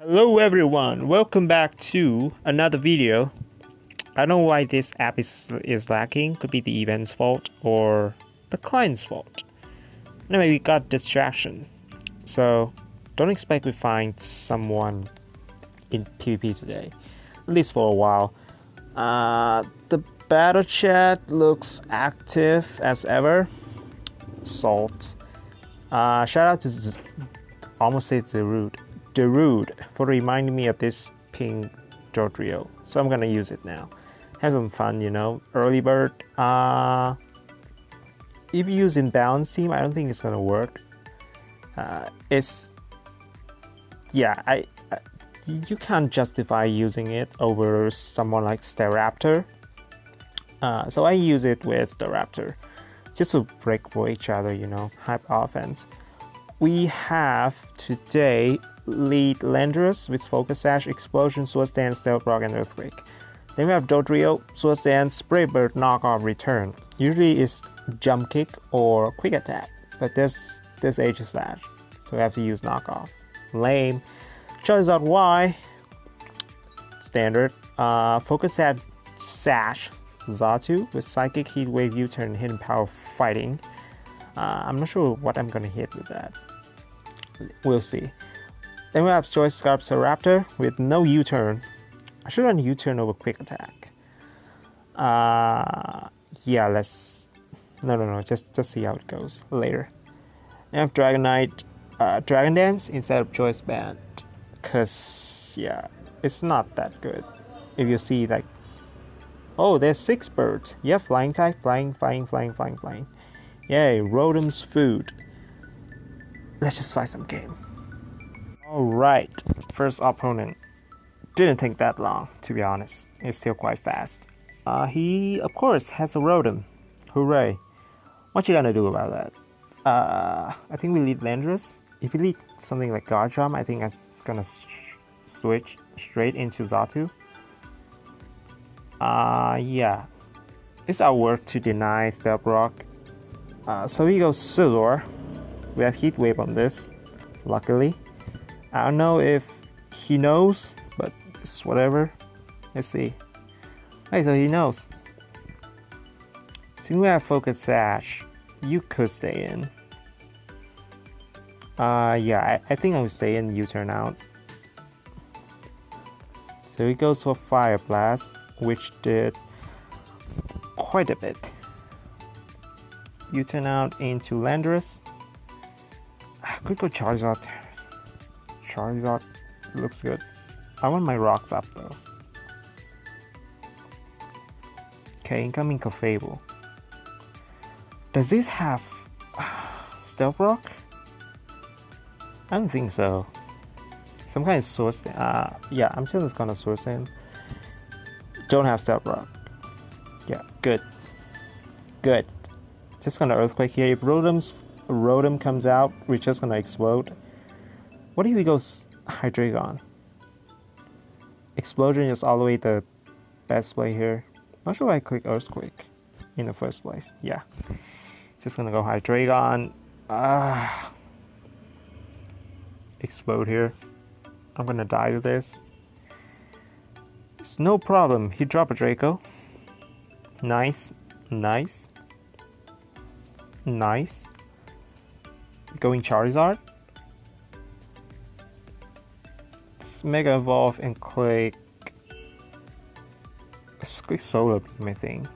Hello everyone, welcome back to another video. I don't know why this app is lacking. Could be the event's fault or the client's fault. Anyway, we got distraction. So don't expect we find someone in PvP today. At least for a while. The battle chat looks active as ever. Salt. Shout out to almost say Dodrio for reminding me of this pink Dodrio. So I'm gonna use it now. Have some fun, you know. Early bird. If you use imbalance team, I don't think it's gonna work. You can't justify using it over someone like Staraptor. So I use it with the Raptor just to break for each other, you know, hype offense. We have today lead Landorus with Focus Sash, Explosion, Sword Dance, Stealth Rock, and Earthquake. Then we have Dodrio, Sword Dance, Spray Bird, Knockoff, Return. Usually it's Jump Kick or Quick Attack, but this Age Slash, so we have to use Knockoff. Lame. Charizard Y, standard. Focus Sash, Xatu with Psychic, Heat Wave, U-Turn, Hidden Power, Fighting. I'm not sure what I'm gonna hit with that. We'll see. Then we have Choice Scarpster Raptor with no U-Turn. I should run U-Turn over Quick Attack. Yeah, let's... No, just see how it goes later. Then we have Dragonite, Dragon Dance instead of Choice Band. Cause, yeah, it's not that good. If you see, like... Oh, there's 6 birds. Yeah, flying type, flying. Yay, Rotom's food. Let's just fight some game. Alright, first opponent. Didn't take that long, to be honest. It's still quite fast. He, of course, has a Rotom. Hooray. What you gonna do about that? I think we lead Landorus. If we lead something like Garchomp, I think I'm gonna switch straight into Xatu. Yeah. It's our work to deny Stealth Rock. So he goes Scizor. We have Heat Wave on this, luckily. I don't know if he knows, but it's whatever. Let's see. Hey, so he knows. Since we have Focus Sash, you could stay in. Yeah, I think I will stay in, U-turn out. So he goes for Fire Blast, which did quite a bit. U-turn out into Landorus. I could go Charizard. Charizard looks good. I want my rocks up though. Okay, incoming Clefable. Does this have Stealth Rock? I don't think so. Some kind of source. Yeah, I'm just gonna source in. Don't have Stealth Rock. Yeah, good. Just gonna Earthquake here. If Rotom comes out, we're just gonna explode. What if he goes Hydreigon? Explosion is all the way the best play here. Not sure why I click Earthquake in the first place. Yeah. Just gonna go Hydreigon. Explode here. I'm gonna die to this. It's no problem. He dropped a Draco. Nice. Going Charizard. Let's Mega Evolve and click Solar Beam, I think.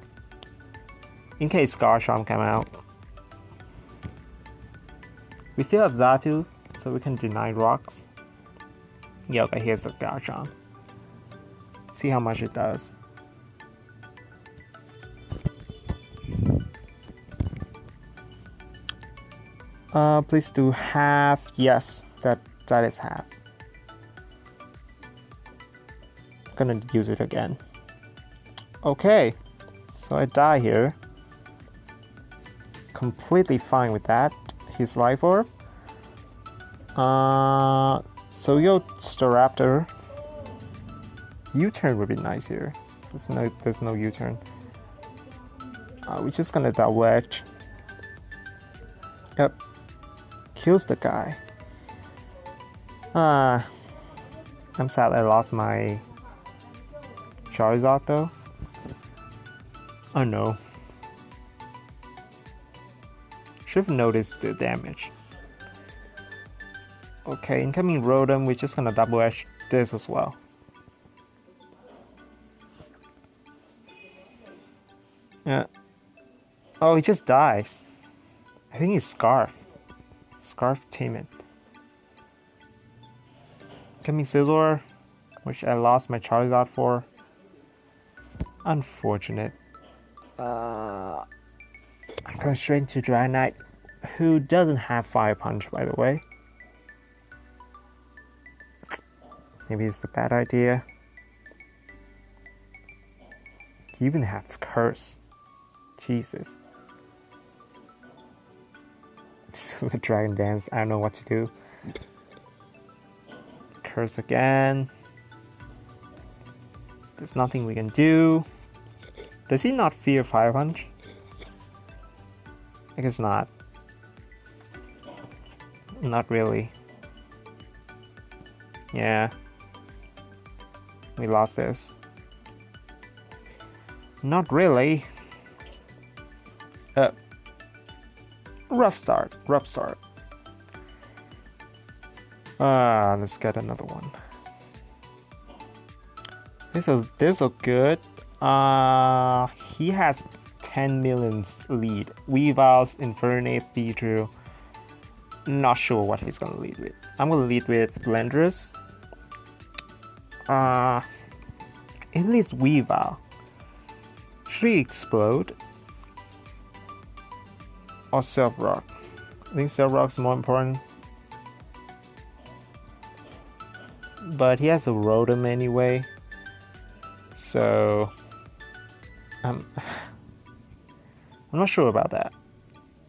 In case Garchomp come out. We still have Xatu, so we can deny rocks. Yeah, okay, here's the Garchomp. See how much it does. Please do half. Yes, that is half. Gonna use it again. Okay, so I die here. Completely fine with that. His Life Orb. So we go Staraptor. U-turn would be nice here. There's no U-turn. We're just gonna double edge. Yep. Kills the guy. I'm sad I lost my Charizard though. Oh no. Should have noticed the damage. Okay, incoming Rotom, we're just gonna double edge this as well. Yeah. Oh, he just dies. I think he's Scarf. Scarf Timid. Incoming Scizor, which I lost my Charizard for. Unfortunate. I'm going straight into Dragonite, who doesn't have Fire Punch, by the way. Maybe it's a bad idea. You even have Curse. Jesus. The Dragon Dance, I don't know what to do. Curse again. There's nothing we can do. Does he not fear Fire Punch? I guess not. Not really. Yeah. We lost this. Not really. Rough start. Let's get another one. This is good. He has 10 million lead. Weavile, Infernape, Dodrio. Not sure what he's gonna lead with. I'm gonna lead with Landorus. At least Weavile. Should he explode? Or Surf Rock? I think Surf Rock's more important. But he has a Rotom anyway. So I'm not sure about that.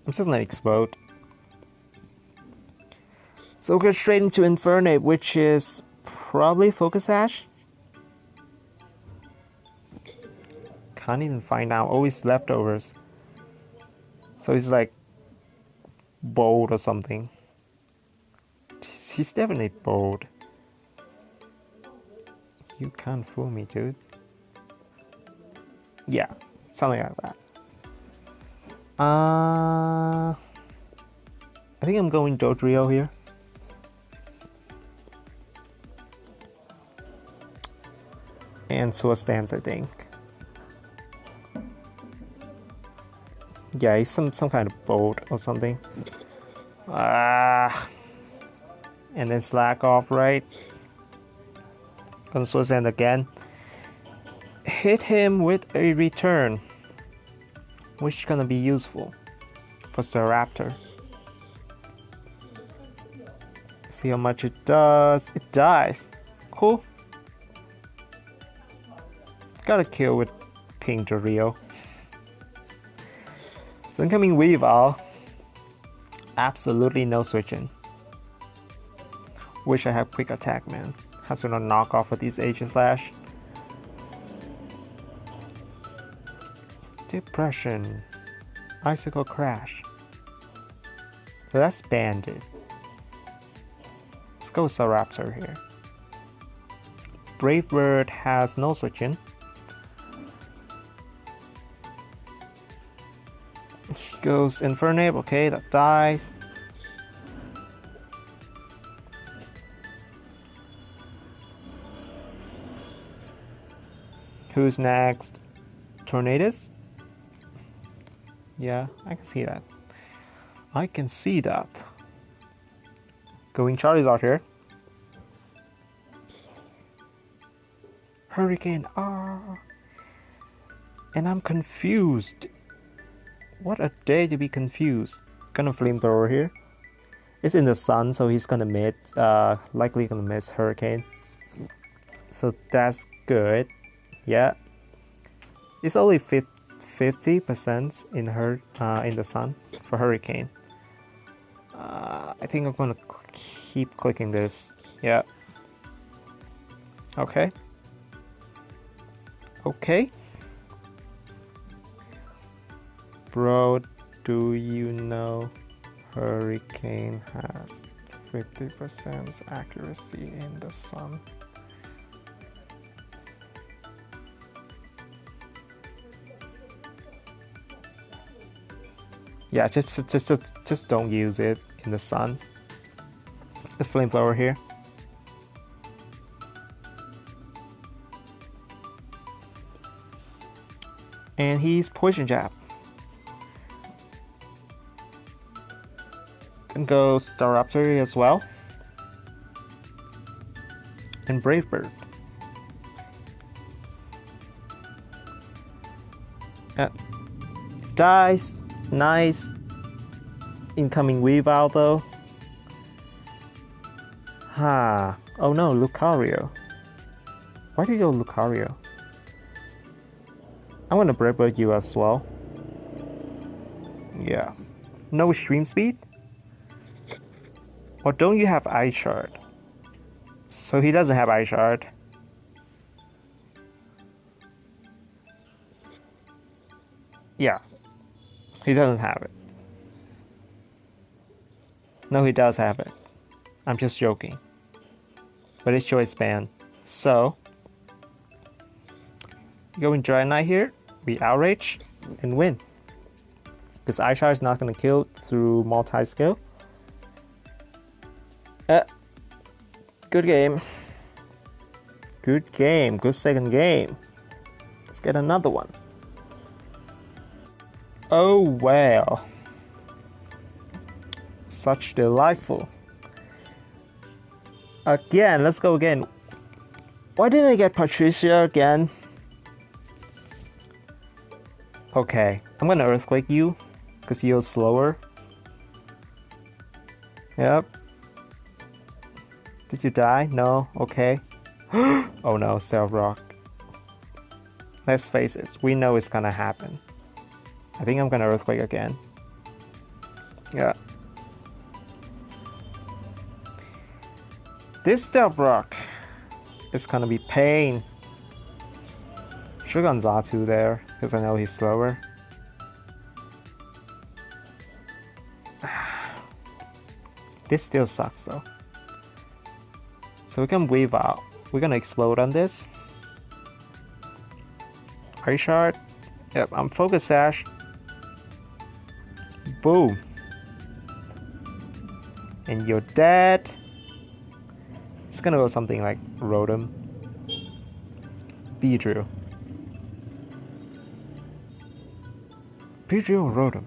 I'm just gonna explode. So we'll go straight into Infernape, which is probably Focus Sash. Can't even find out. Always leftovers. So he's like bold or something. He's definitely bold. You can't fool me, dude. Yeah, something like that. I think I'm going Dodrio here. And Swords Dance, I think. Yeah, he's some kind of bolt or something. And then slack off, right? Gonna Swords Dance again. Hit him with a return, which is gonna be useful for Staraptor. See how much it does. It dies. Cool. Got a kill with Pink Dodrio. So incoming Weavile. Absolutely no switching. Wish I had quick attack, man. Have to not knock off with these H/Slash. Depression. Icicle Crash. So that's Bandit. Let's go Staraptor here. Brave Bird has no switching. Goes Infernape, okay, that dies. Who's next? Tornadus? Yeah, I can see that. I can see that. Going Charizard here. Hurricane R. And I'm confused. What a day to be confused. Gonna Flamethrower here. It's in the sun, so he's gonna miss. Likely gonna miss Hurricane. So that's good. Yeah. It's only 50% in the sun for Hurricane. I think I'm gonna keep clicking this. Yeah. Okay. Okay. Bro, do you know Hurricane has 50% accuracy in the sun? Yeah, just don't use it in the sun. The flamethrower here. And he's poison jab. Can go Staraptor as well. And Brave Bird. Dice. Nice. Incoming weave out though. Ha. Oh no, Lucario. Why do you go Lucario? I'm gonna Brave Bird you as well. Yeah. No stream speed? Or don't you have Ice Shard? So he doesn't have Ice Shard. Yeah. He doesn't have it. No, he does have it. I'm just joking. But it's choice band. So, go in Dry Knight here. We outrage and win. Because Ice Shard is not going to kill through multi-skill. Good game. Good game. Good second game. Let's get another one. Oh well. Such delightful. Again, let's go again. Why didn't I get Patricia again? Okay, I'm gonna Earthquake you, because you're slower. Yep. Did you die? No? Okay. Oh no, Self Rock. Let's face it, we know it's gonna happen. I think I'm gonna Earthquake again. Yeah. This Stealth Rock is gonna be pain. Should've gone Zatu there, because I know he's slower. This still sucks though. So we can weave out. We're gonna explode on this. Ice Shard. Yep, I'm Focus Sash. Boom. And you're dead. It's gonna go something like Rotom. Dodrio. Dodrio or Rotom?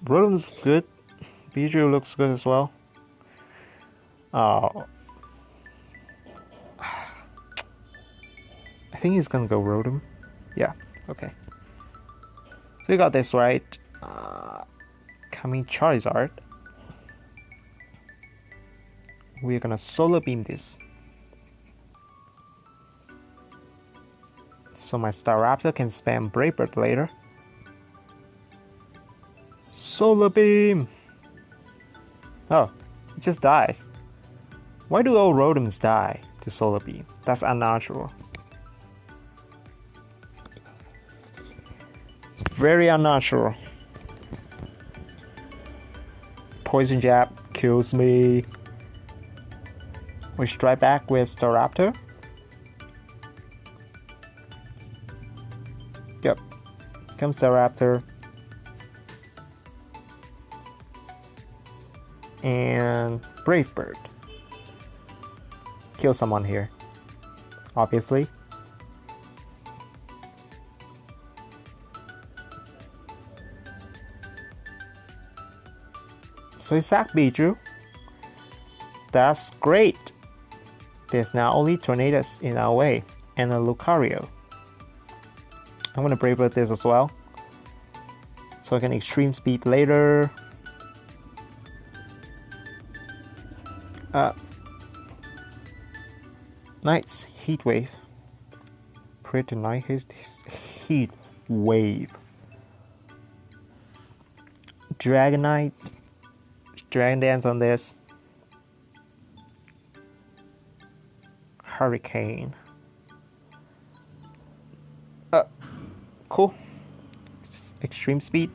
Rotom's good. Dodrio looks good as well. Oh. I think he's gonna go Rotom. Yeah, okay. So we got this right. Coming Charizard. We're gonna Solar Beam this. So my Staraptor can spam Brave Bird later. Solar Beam! Oh, it just dies. Why do all Rotoms die to Solar Beam? That's unnatural. Very unnatural. Poison Jab kills me. We strike back with Staraptor. Yep. Comes Staraptor. And Brave Bird. Kill someone here. Obviously. So he sacked Bijou. That's great. There's now only Tornadus in our way and a Lucario. I'm gonna Brave Bird this as well, so I can Extreme Speed later. Nice Heat Wave. Pretty nice Heat Wave. Dragonite. Dragon Dance on this. Hurricane. Cool. Extreme Speed.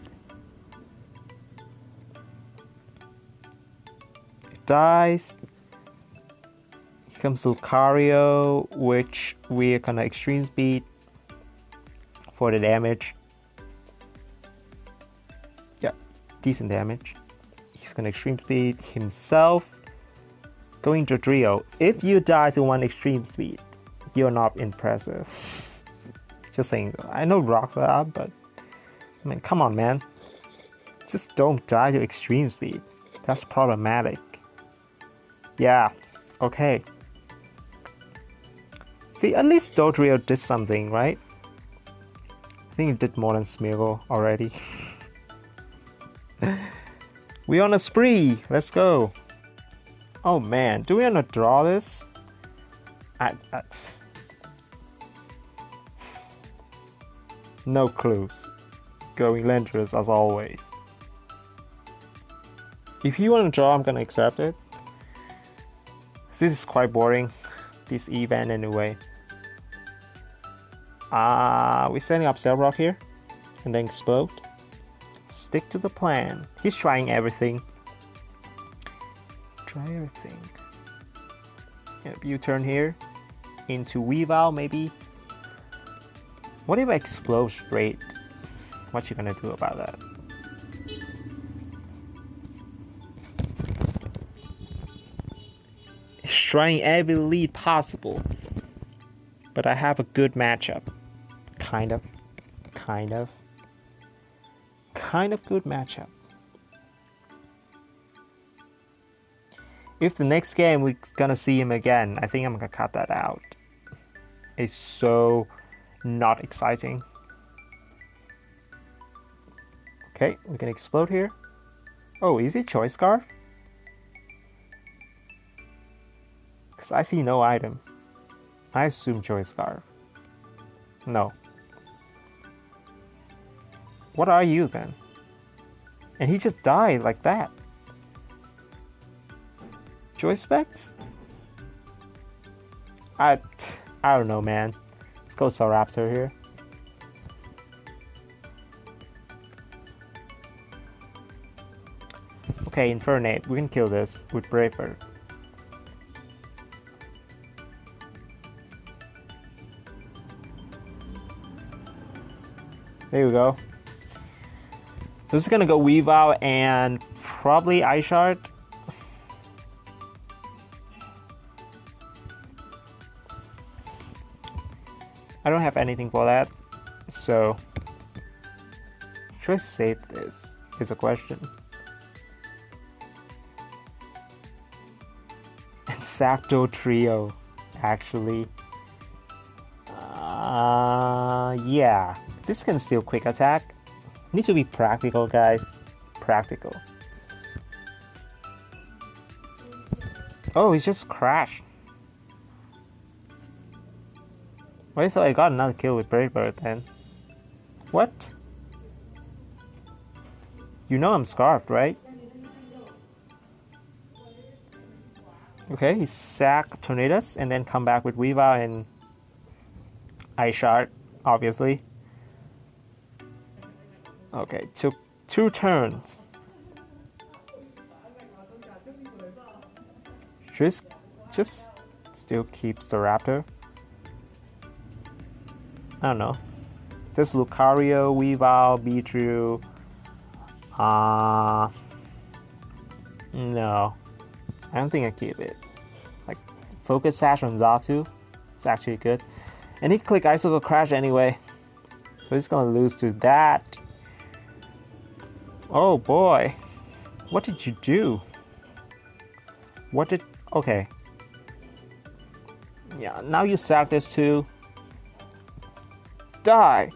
It dies. Here comes Lucario, which we're gonna Extreme Speed for the damage. decent damage. He's gonna extreme speed himself. Going Dodrio. If you die to one extreme speed, you're not impressive. Just saying. I know rocks are up, but I mean, come on, man. Just don't die to extreme speed. That's problematic. Yeah. Okay. See, at least Dodrio did something, right? I think he did more than Smeagol already. We on a spree. Let's go. Oh man, do we want to draw this? No clues. Going Landorus as always. If you want to draw, I'm gonna accept it. This is quite boring. This event anyway. We're setting up Cell Rock here and then explode. Stick to the plan. He's trying everything. Try everything. Yep, you turn here into Weavile maybe. What if I explode straight? What you gonna do about that? He's trying every lead possible. But I have a good matchup. Kind of good matchup. If the next game we're gonna see him again, I think I'm gonna cut that out. It's so not exciting. Okay, we can explode here. Oh, is it Choice Scarf? Because I see no item. I assume Choice Scarf. No. What are you then? And he just died like that. Choice Specs? I don't know, man. Let's go Raptor here. Okay, Infernate. We can kill this with Brave Bird. There we go. This is gonna go Weavile and probably Ice Shard. I don't have anything for that, so should I save this? Is a question. And sack Dodrio, actually. Yeah, this can still quick attack. Need to be practical, guys. Practical. Oh, he just crashed. Wait, so I got another kill with Brave Bird then. What? You know I'm scarfed, right? Okay, he sack Tornadus and then come back with Weavile and Ice Shard, obviously. Okay, took 2 turns. Just still keeps the Raptor. I don't know. This Lucario, Weavile, Beedrill. No. I don't think I keep it. Like, Focus Sash on Xatu. It's actually good. And he click Icicle Crash anyway. So he's gonna lose to that. Oh boy. What did you do? Okay. Yeah, now you sack this too. Die!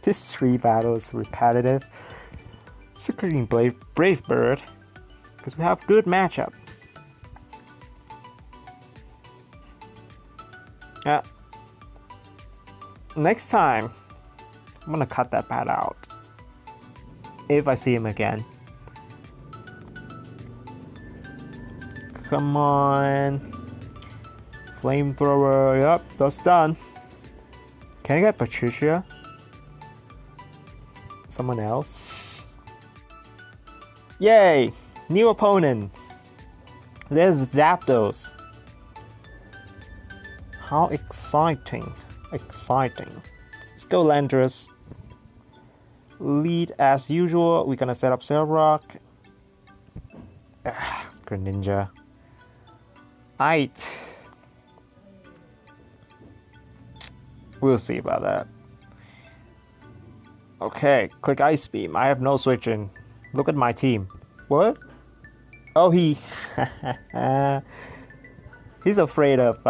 This 3 battle is repetitive. So clicking Brave Bird. Because we have good matchup. Next time, I'm gonna cut that bat out. If I see him again. Come on. Flamethrower, yep, that's done. Can I get Patricia? Someone else? Yay! New opponents! There's Zapdos. How exciting. Exciting. Let's go Landorus. lead as usual. We're gonna set up Cell Rock. Greninja. Aight. We'll see about that. Okay, click Ice Beam. I have no switching. Look at my team. What? Oh, he... he's afraid of,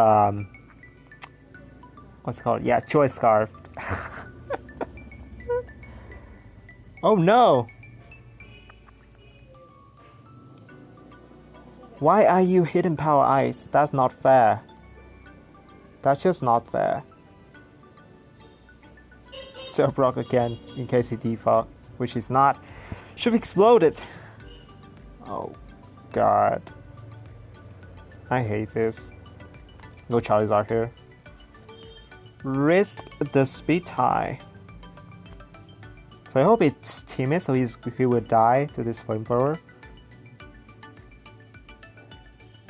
what's it called? Yeah, Choice Scarf. Oh no! Why are you Hidden Power Ice? That's not fair. That's just not fair. Cell Block again, in case he default, which is not. Should have exploded. Oh god. I hate this. No Charizard here. Risk the speed tie. So I hope it's timid, so he would die to this flamethrower.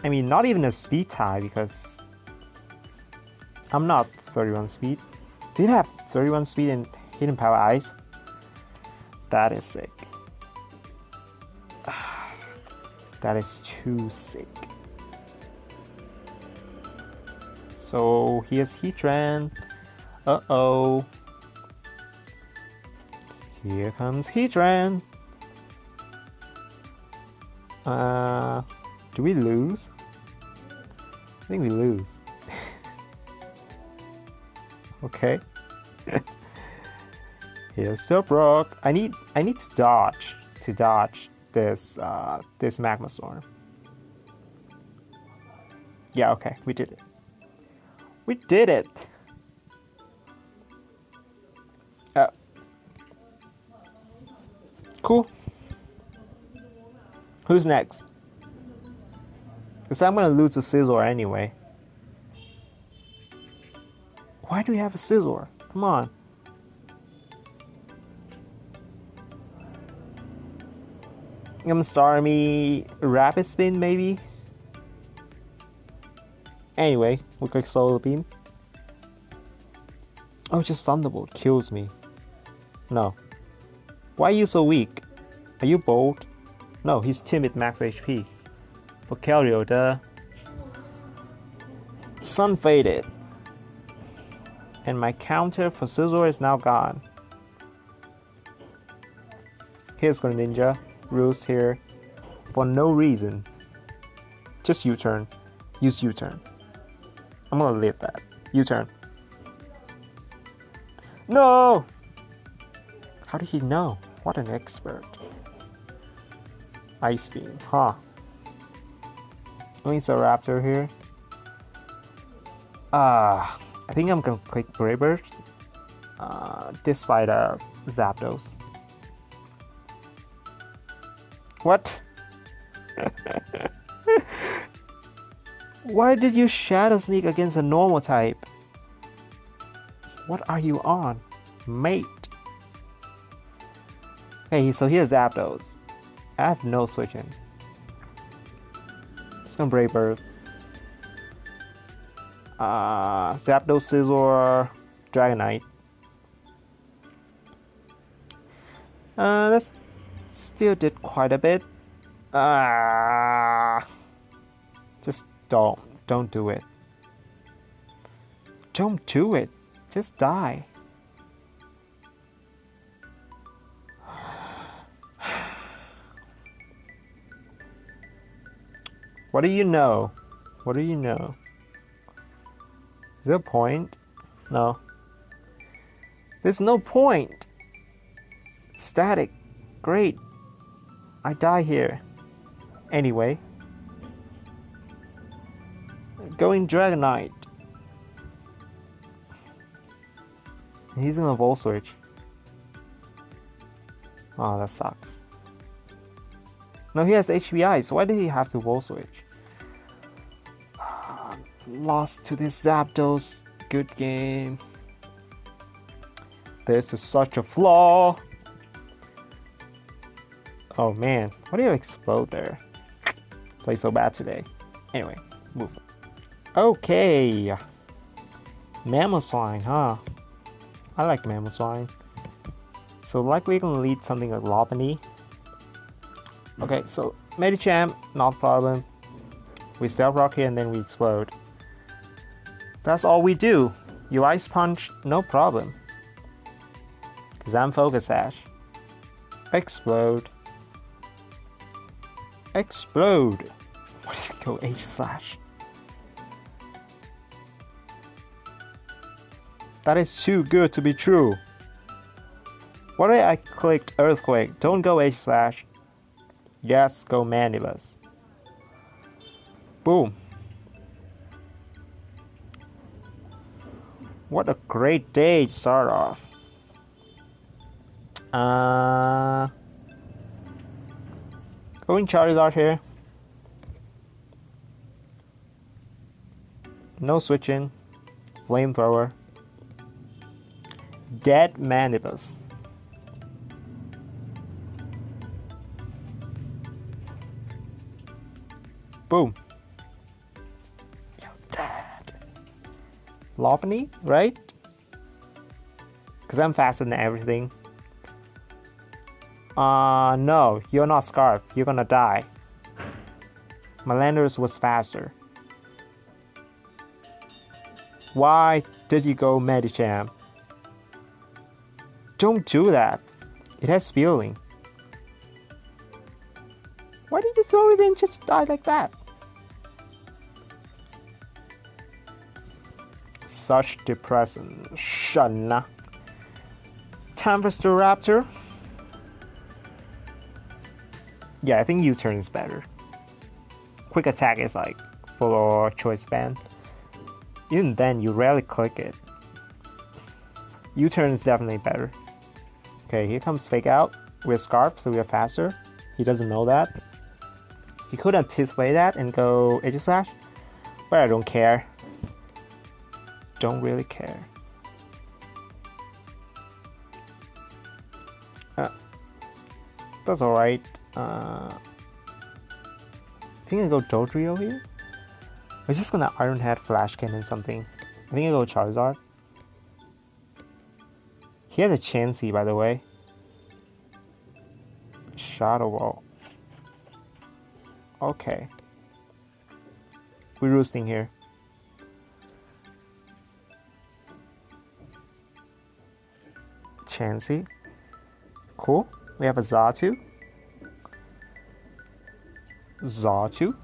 I mean, not even a speed tie because I'm not 31 speed. Did have 31 speed in Hidden Power Ice? That is sick. That is too sick. So here's Heatran. Uh-oh. Here comes Heatran. Do we lose? I think we lose. Okay. Here's the Brock. I need to dodge this this Magma Storm. Yeah, okay, we did it. We did it. Cool. Who's next? Because I'm gonna lose to Scizor anyway. Why do we have a Scizor? Come on. Starmie Rapid Spin maybe? Anyway, we click Solar Beam. Oh, just Thunderbolt kills me. No. Why are you so weak? Are you bold? No, he's timid max HP. For Keldeo, the Sun faded. And my counter for Scizor is now gone. Here's Greninja. Roost here. For no reason. Just U-turn. Use U-turn. I'm gonna leave that. U-turn. No! How did he know? What an expert. Ice Beam, huh? Only Raptor here. I think I'm gonna click Brave Bird. Despite Zapdos. What? Why did you Shadow Sneak against a normal type? What are you on, mate? Okay, so here's Zapdos. I have no switching. Some Brave Bird. Zapdos, Scizor, Dragonite. That's still did quite a bit. Just don't do it. Don't do it. Just die. What do you know? What do you know? Is there a point? No. There's no point. Static. Great. I die here. Anyway. Going Dragonite. He's gonna Volt Switch. Oh, that sucks. No, he has HBI, so why did he have to Volt Switch? Lost to this Zapdos. Good game. This is such a flaw. Oh man, why do you explode there? Play so bad today. Anyway, move. Okay. Mamoswine, huh? I like Mamoswine. So likely we can lead something like Lopunny. Okay, so Medicham, not a problem. We Stealth Rock here and then we explode. That's all we do. You Ice Punch, no problem. Cause I'm Focus Sash. Explode. Explode. What if you go H Slash? That is too good to be true. What if I clicked Earthquake? Don't go H Slash. Yes, go Mandibles. Boom. What a great day to start off. Going Charizard here. No switching. Flamethrower. Dead Mandibles. Boom. You're dead. Lopunny, right? Because I'm faster than everything. No, you're not Scarf. You're gonna die. My Landorus was faster. Why did you go Medicham? Don't do that. It has feeling. Why did you throw it in just die like that? Such depressing. Shunna. Time for Staraptor. Yeah, I think U-turn is better. Quick attack is like for choice band. Even then, you rarely click it. U-turn is definitely better. Okay, here comes Fake Out with Scarf, so we are faster. He doesn't know that. He could anticipate that and go Edge Slash, but I don't care. Don't really care. That's alright. I think I go Dodrio here. I'm just gonna Iron Head, Flash Cannon something. I think I go Charizard. He has a Chansey, by the way. Shadow Wall. Okay. We're roosting here. Chansey. Cool. We have a Xatu. Xatu.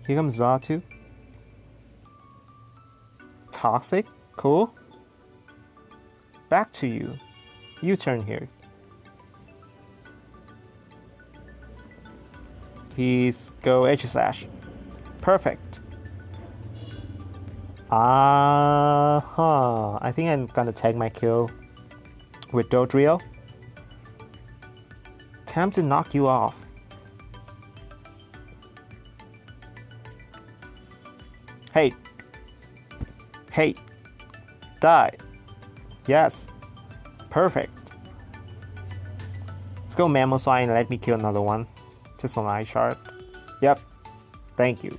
Here comes Xatu. Toxic. Cool. Back to you. U-turn here. He's go Edge Slash. Perfect. I think I'm gonna tag my kill with Dodrio. Time to knock you off. Hey. Hey. Die. Yes. Perfect. Let's go Mamoswine and let me kill another one. Just on eye chart. Yep. Thank you.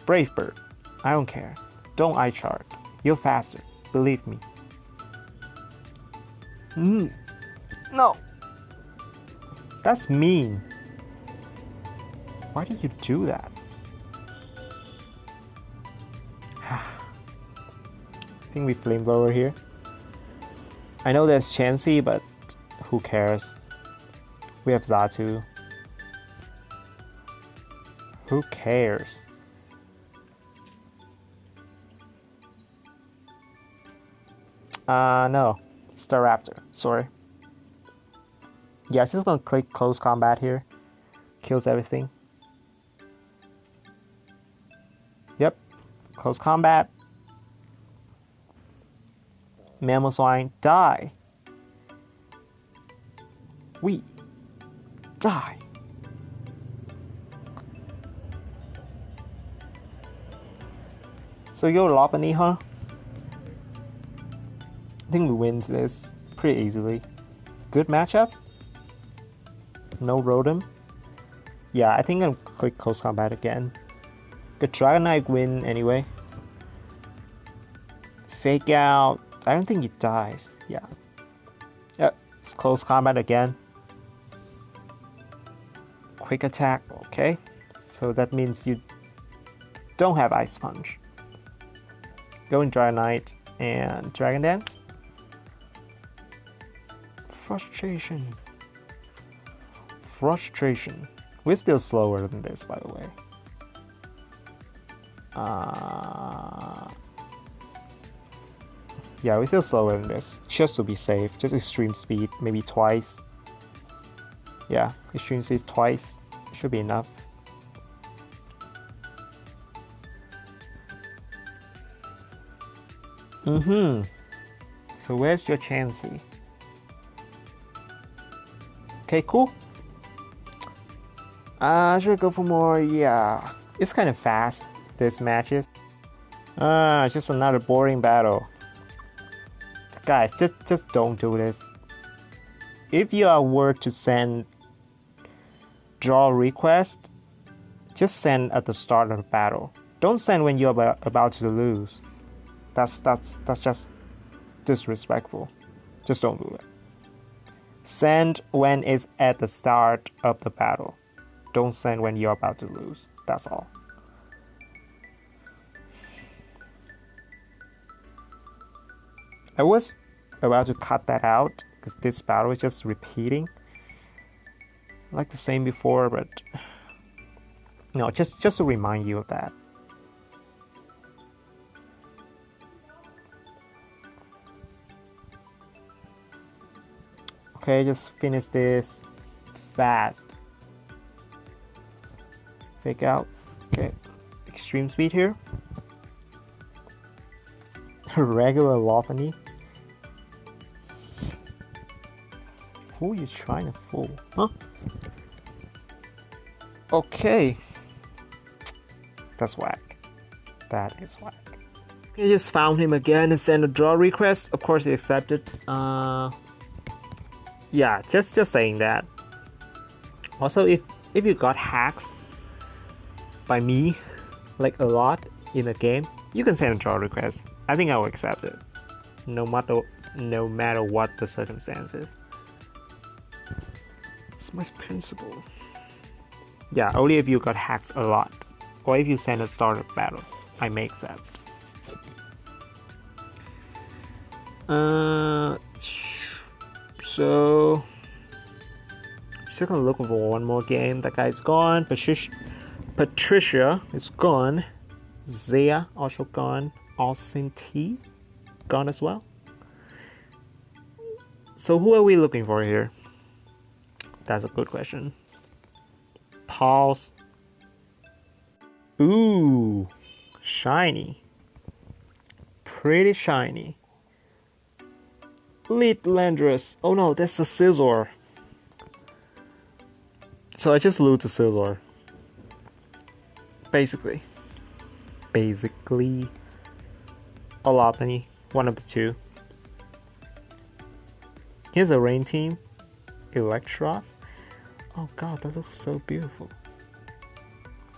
Brave Bird. I don't care. Don't eye chart. You're faster. Believe me. No. That's mean. Why did you do that? I think we Flamethrower here. I know there's Chansey, but who cares? We have Xatu. Who cares? No. Staraptor. Sorry. Yeah, I'm just gonna click Close Combat here. Kills everything. Yep. Close Combat. Mamoswine, die. We die. So you go Lopunny, huh? I think we win this pretty easily. Good matchup. No Rotom. Yeah, I think I'm click Close Combat again. The Dragon Knight win anyway. Fake out. I don't think it dies. Yeah. Yep. It's close combat again. Quick attack. Okay. So that means you don't have Ice Punch. Go in Dragon Knight and Dragon Dance. Frustration. Frustration. We're still slower than this, by the way. Yeah, we're still slower than this. Just to be safe. Just extreme speed, maybe twice. Yeah, extreme speed twice. Should be enough. So where's your Chansey? Okay, cool. Should I go for more? Yeah. It's kind of fast, this matches. Just another boring battle. Guys, just don't do this. If you are were to send draw request, just send at the start of the battle. Don't send when you're about to lose. That's just disrespectful. Just don't do it. Send when it's at the start of the battle. Don't send when you're about to lose. That's all. I was about to cut that out because this battle is just repeating like the same before, but no, just to remind you of that. Okay, just finish this fast. Fake out. Okay, extreme speed here. Regular Lopunny. Who are you trying to fool? Huh? Okay. That's whack. That is whack. I just found him again and sent a draw request. Of course he accepted. Yeah, just saying that. Also, if you got hacks by me, like a lot in a game, you can send a draw request. I think I will accept it, no matter what the circumstances. It's my principle. Yeah, only if you got hacks a lot, or if you send a starter battle, I may accept. So just gonna look for one more game. That guy's gone. Patricia is gone. Zaya also gone. Austin T gone as well. So who are we looking for here? That's a good question. Pause. Ooh, shiny. Pretty shiny. Lead Landorus. Oh no, that's a Scizor. So I just loot the Scizor. Basically. A Lopunny. One of the two. Here's a Rain Team. Electros. Oh god, that looks so beautiful.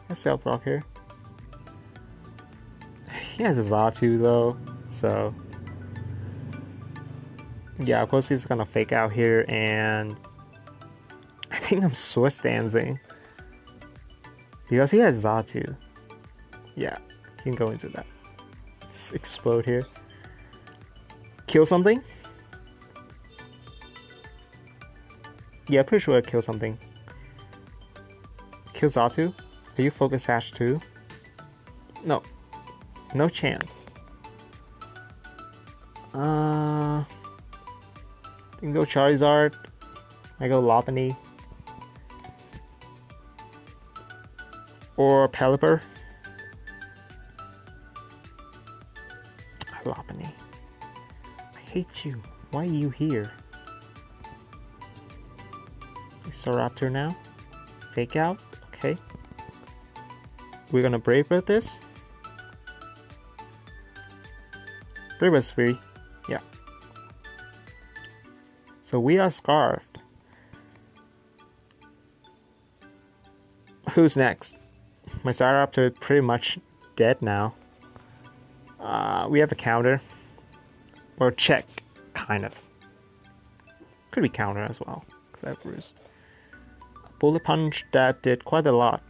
Let's Self Rock here. He has a Xatu though, so yeah, of course he's gonna fake out here, and I think I'm Source Dancing because he has Xatu. Yeah, he can go into that. Just explode here. Kill something? Yeah, pretty sure I kill something. Kill Xatu? Are you Focus Sash too? No. No chance. You can go Charizard. I go Lopunny. Or Pelipper. Lopunny. I hate you. Why are you here? Staraptor now. Fake out. Okay. We're gonna Brave Bird this. Brave Bird's free. Yeah. So we are Scarfed. Who's next? My Staraptor is pretty much dead now. We have a counter. Or check, kind of. Could be counter as well, because I have Roost. Bullet Punch, that did quite a lot,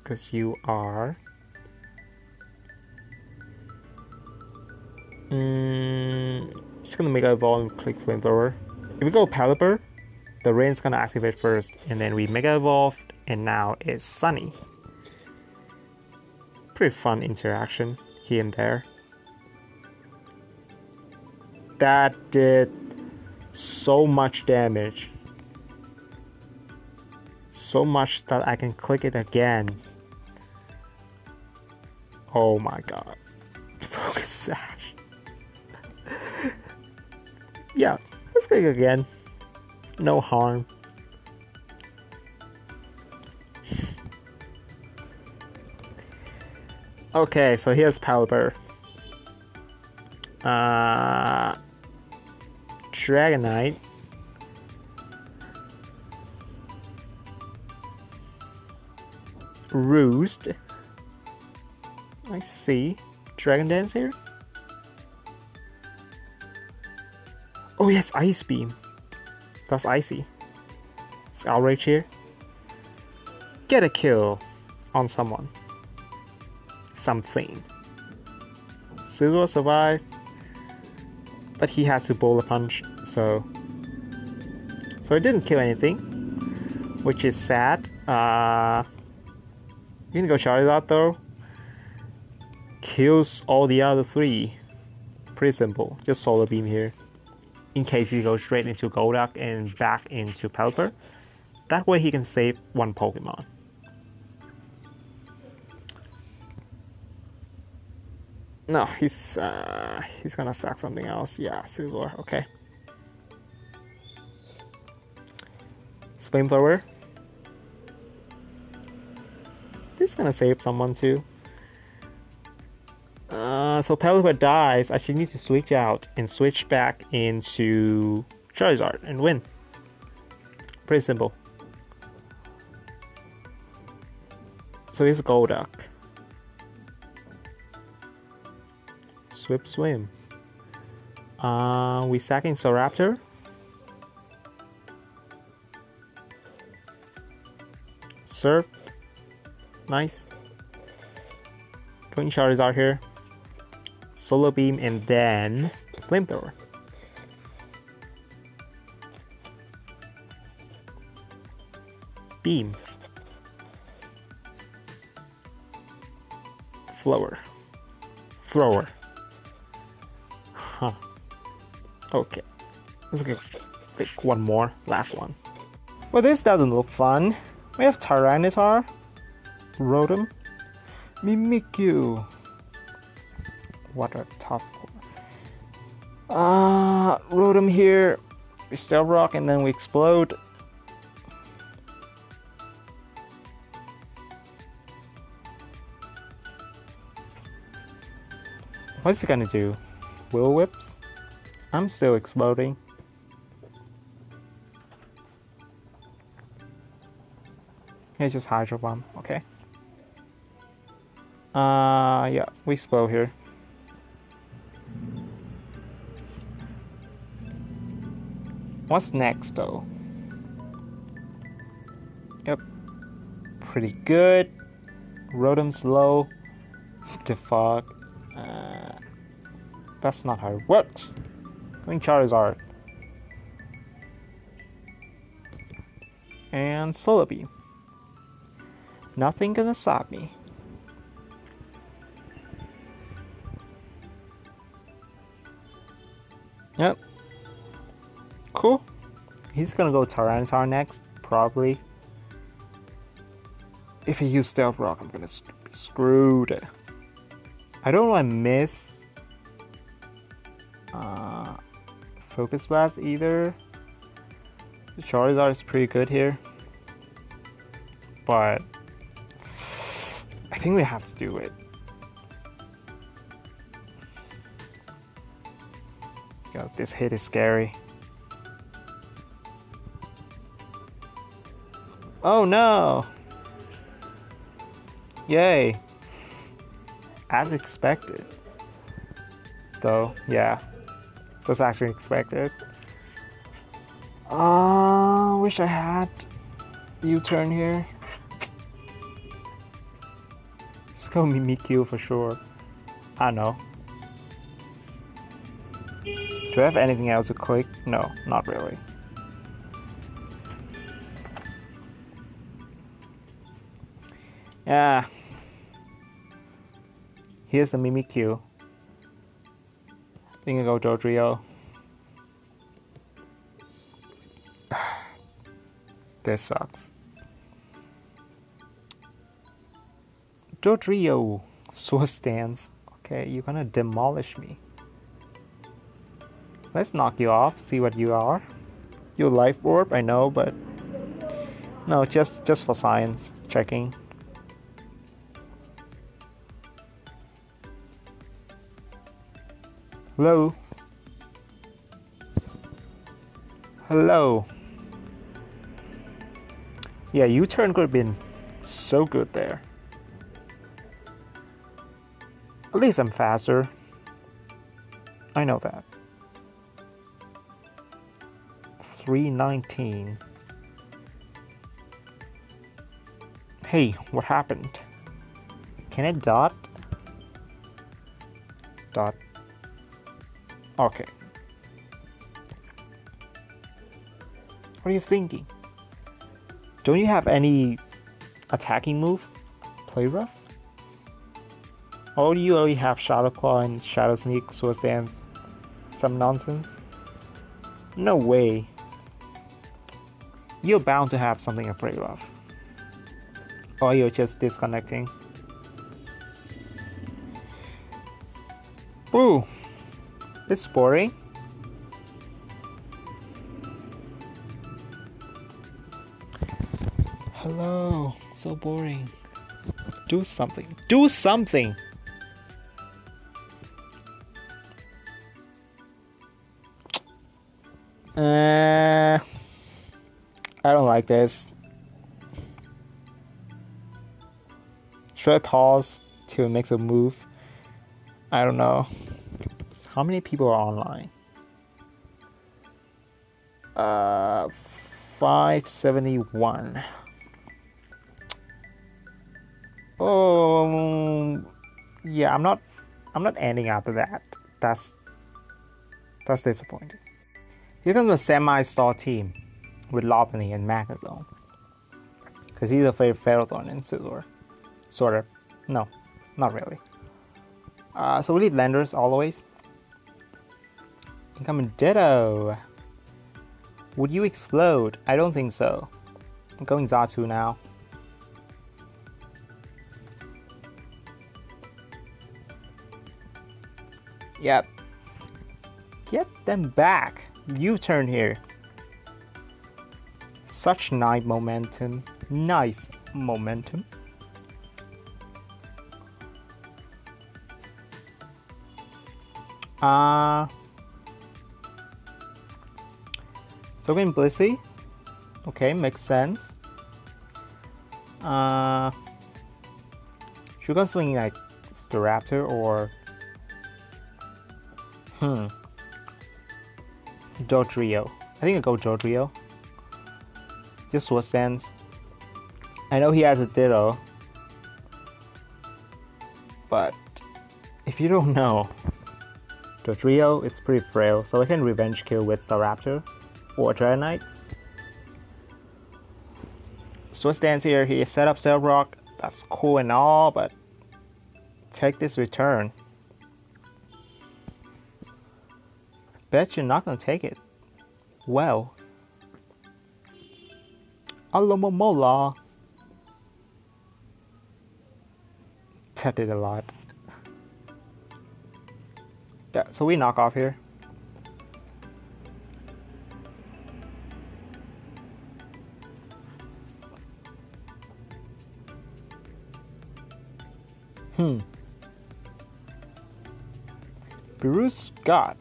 because you are... just gonna Mega Evolve and click Flamethrower. If we go Pelipper, the rain's gonna activate first, and then we Mega Evolve, and now it's Sunny. Pretty fun interaction here and there. That did so much damage. So much that I can click it again. Oh my god. Focus Sash. Yeah, let's click again. No harm. Okay, so here's Pelipper. Dragonite. Roost. I see. Dragon Dance here. Oh yes, Ice Beam. That's icy. It's Outrage here. Get a kill on someone. Something. Scizor survive, but he has to Bullet Punch, so it didn't kill anything, which is sad. You can go Charizard though. Kills all the other three. Pretty simple. Just Solar Beam here. In case he goes straight into Golduck and back into Pelipper. That way he can save one Pokemon. No, he's gonna sack something else. Yeah, Scizor, okay. It's Flamethrower. This is gonna save someone too. So Pelipper dies. I should need to switch out and switch back into Charizard and win. Pretty simple. So here's Golduck. Swip Swim. We sacking Staraptor. Surf. Nice. Going Charizard here. Solar Beam and then Flamethrower. Beam. Flower. Thrower. Huh. Okay. Let's go pick one more. Last one. Well, this doesn't look fun. We have Tyranitar. Rotom. Mimikyu. What a tough one. Rotom here. We Stealth Rock and then we explode. What's he gonna do? Will Whips? I'm still exploding. It's just Hydro Bomb, okay. Yeah, we explode here. What's next though? Yep. Pretty good. Rotom's low. Defog. That's not how it works. Going Charizard. And Solar Beam. Nothing gonna stop me. Yep. Cool. He's gonna go Tyranitar next, probably. If he uses Stealth Rock, I'm gonna be screwed. I don't want to miss Focus Blast either. The Charizard is pretty good here, but I think we have to do it. Yo, this hit is scary. Oh no! Yay! As expected. Though, yeah. That's actually expected. Wish I had U-turn here. Let's go Mimikyu for sure. I know. Do I have anything else to click? No, not really. Yeah. Here's the Mimikyu. I think I go Dodrio. This sucks. Dodrio. Sword stance. Okay, you're gonna demolish me. Let's knock you off, see what you are. You're life orb, I know, but no, just for science checking. Hello? Hello? Yeah, U-turn could have been so good there. At least I'm faster. I know that. 319. Hey, what happened? Can it dot? Dot. Okay. What are you thinking? Don't you have any attacking move? Play rough? Or do you only have Shadow Claw and Shadow Sneak, Sword Dance? Some nonsense? No way. You're bound to have something to play rough. Or you're just disconnecting. Ooh. It's boring. Hello. So boring. Do something. Do something! I don't like this. Should I pause to make a move? I don't know. How many people are online? 571. Oh, yeah. I'm not ending after that. That's disappointing. Here comes a semi-star team with Lopunny and Magnezone. Because he's a favorite Ferrothorn and Scizor. Sort of. No, not really. So we need Landers always. Incoming Ditto. Would you explode? I don't think so. I'm going Zatu now. Yep. Get them back. U-turn here. Such nice momentum. Nice momentum. So in Blissey. Okay, makes sense. Should I swing like Staraptor or Dodrio. I think I'll go Dodrio. Just Sword Sense. I know he has a Ditto, but if you don't know, Dodrio is pretty frail, so I can revenge kill with Staraptor or Dragonite. Sword Stance here, he set up Cell Rock. That's cool and all, but take this return. Bet you're not gonna take it. Well. Alomomola. That did a lot. Yeah, so we knock off here. Bruce Scott.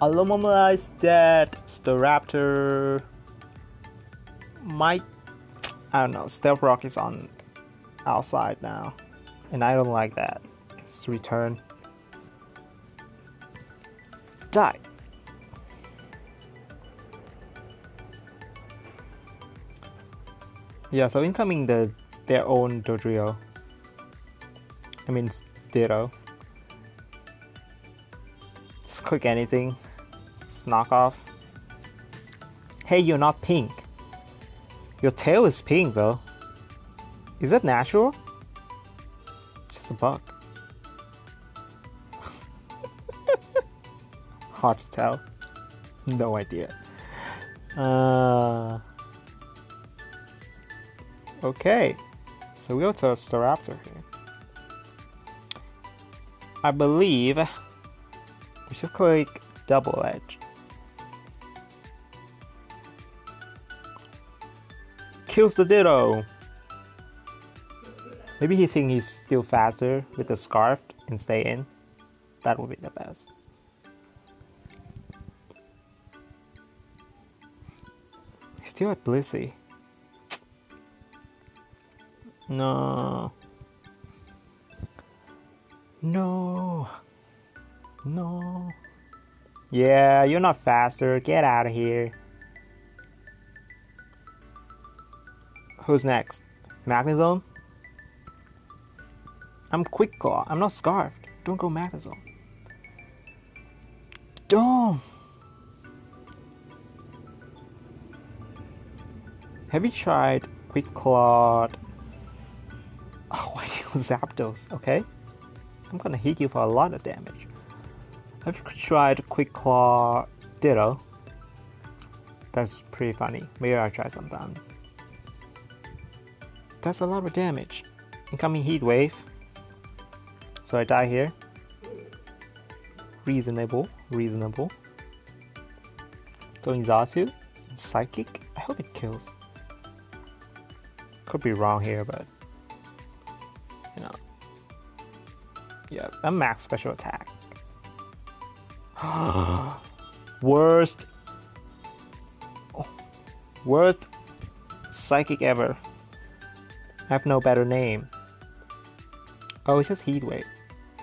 Alomomola is dead. Staraptor might I don't know, Stealth Rock is on outside now. And I don't like that. Let's return. Die. Yeah, so incoming their own Dodrio. I mean Ditto. Just click anything. It's knockoff. Hey, you're not pink. Your tail is pink though. Is that natural? Just a bug. Hard to tell. No idea. Okay. So we go to Staraptor here. I believe we should click Double Edge. Kills the Ditto. Maybe he thinks he's still faster with the Scarf and stay in. That would be the best. He's still at Blissey. No. No. No. Yeah, you're not faster. Get out of here. Who's next? Magnezone? I'm Quick Claw. I'm not Scarfed. Don't go Magnezone. Don't. Have you tried Quick Claw? Oh, why do you Zapdos? Okay. I'm gonna hit you for a lot of damage. Have you tried Quick Claw Ditto? That's pretty funny. Maybe I'll try sometimes. That's a lot of damage. Incoming Heat Wave. So I die here. Reasonable. Reasonable. Going Zatu. Psychic. I hope it kills. Could be wrong here, but you know. Yeah, I'm max special attack. Worst. Oh, worst psychic ever. I have no better name. Oh, it's just Heat Wave.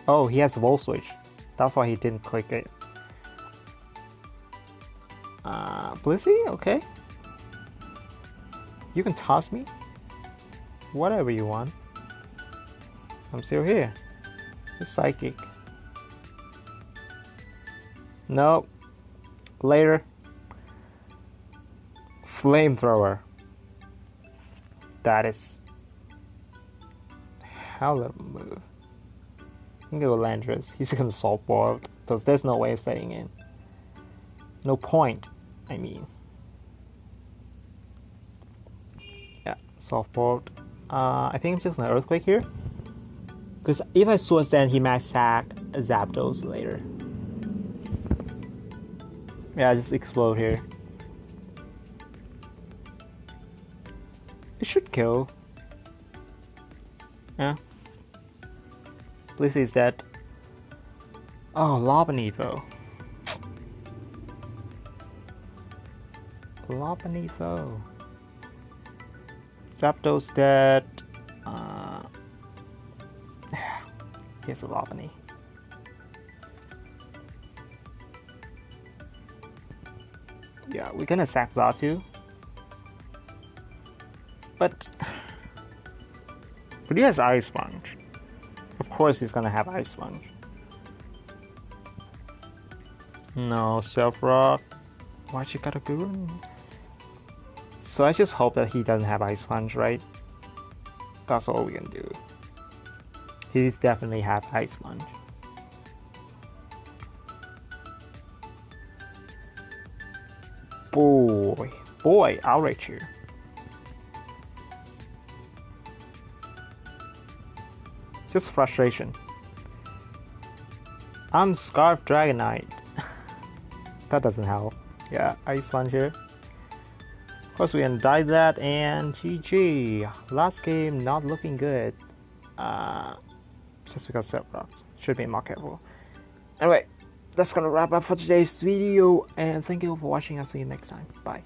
Oh, he has Volt Switch. That's why he didn't click it. Blissey? Okay. You can toss me. Whatever you want. I'm still here. It's Psychic. Nope. Later. Flamethrower. That is hell of a move. I can go Landorus. He's gonna Soft Boiled, because there's no way of staying in. No point, I mean. Yeah, Soft Boiled. I think I'm just an Earthquake here. Because if I Swords, then he might sack Zapdos later. Yeah, just explode here. It should kill. Yeah. Blissey is dead. Oh, Lopunny though. Lopunny though. Zapdos dead. Here's a Lopunny. Yeah, we're gonna sack Zatu. But he has Ice Sponge. Of course he's gonna have Ice Sponge. No, Stealth Rock. Why'd you gotta go? So I just hope that he doesn't have Ice Sponge, right? That's all we can do. He's definitely have Ice Sponge. Boy, outrage here. Just frustration. I'm Scarf Dragonite. That doesn't help. Yeah, Ice Sponge here. Of course, we can die that, and GG. Last game not looking good. Just because Stealth Rocks. Should be more careful. Anyway, that's gonna wrap up for today's video, and thank you for watching. I'll see you next time. Bye.